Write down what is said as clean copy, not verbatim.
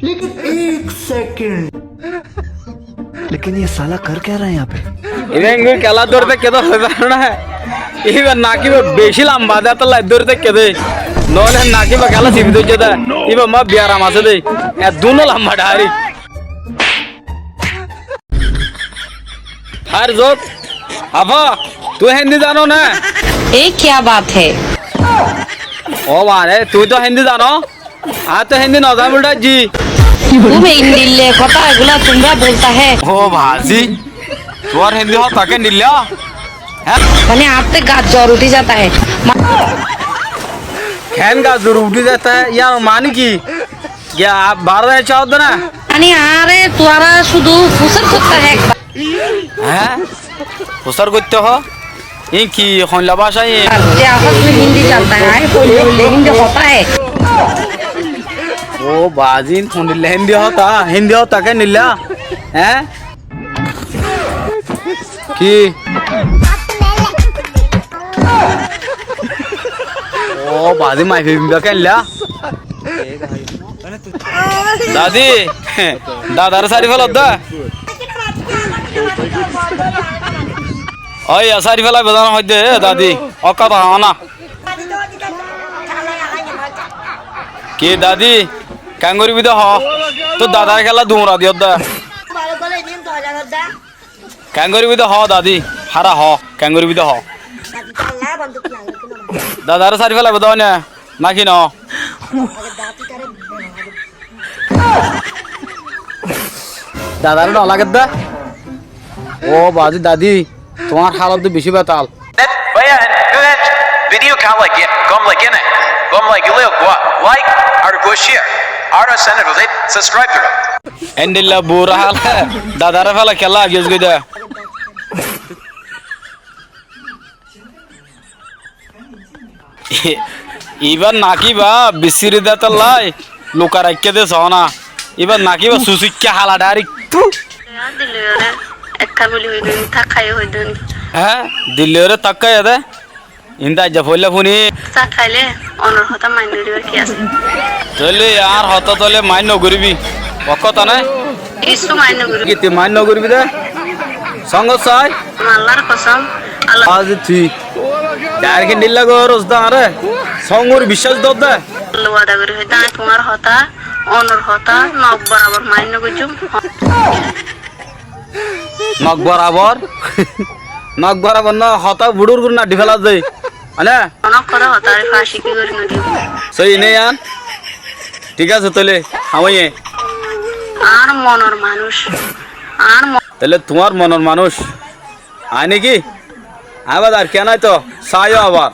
लेकिन एक सेकंड लेकिन ये साला कर क्या रहा है यहाँ पे ইভেন খেলা ধরতে কেদে হইবে না এবার নাকিবা বেশি লম্বা দে তো লাই ধরতে কেদে নলে নাকিবা খেলা চিবি দইছে দে এবার মা বিয়ারাম আছে দে এ দুনো লম্বা ডারি হার জোত আফা তুই হিন্দি জানো না ये क्या बात है? ও মানে তুই তো হিন্দি জানো আর তো হিন্দি না জানো বলটা জি तुम इंडिले कथा एगुला तुमरा बोलता है ও ভাজি তোর হিন্দি হ তাকে নিলা হ্যাঁ मैंने आपसे गाज जोर उठी जाता है फैन का जरूर उठी जाता है यार मानी की क्या आप बाहर रहे चाहो ना आणि अरे तुआरा शुद्ध फुसर सकता है हैं फुसर करते हो ये की होनला भाषा ये जे आपस में हिंदी चलता है आए कोई हिंदी होता है ओ बाजिन हिंदी होता क्या नीला हैं की ओ बाजी माइफी बिंबा क्या नीला दादी दादार सारी फल होता ओय सारी फल बजाना हो दे दादी औकात आना की दादी कांगोरी भी तो हो तो दादा खेला दूमरा दियो दा कांगोरी भी तो हो दादी हरा हो कांगोरी भी तो हो दादार सारी फल बताओ ना ना कि ना दादार ना लगे दा ओ बाजी दादी तुम्हार हालत तो बेशी बताल Video kom legene. Kom legele gwa. Like or go share. Ara send it. Subscribe to it. एंडिल्ला बुरा हाल है दादार फल खेला आगे उसके दे इवन नाकीबा बिसिरी देता लाई लोका रखे दे सोना इवन नाकीबा सुसी क्या हाल डारी तू हैं दिल्ली रे तक का याद है इंदा जफोले फुनी खाइले ऑनर होता माइनरी और क्या चले यार होता तोले माइनो गुरीबी वक्कता ना इसु माइनरी कितने माइनो गुरीबी दे संग साई मालार कसम आज थी यार के नीला को रोज दारे संगोर विश्वास दो दे लवादा गुरी होता तुम्हार होता ऑनर होता नॉक बराबर माइनो गुजुम नॉक बराबर ना होता बुडुर गुरना डिफेला दे अने नॉक करा होता रे फाशी की गुरी नदी सही नहीं यार ठीक है तले हम ये আর মনর মানুষ আর तले तुम्हार मनोर मानुष आने की आवाज आर क्या ना तो सायो आवार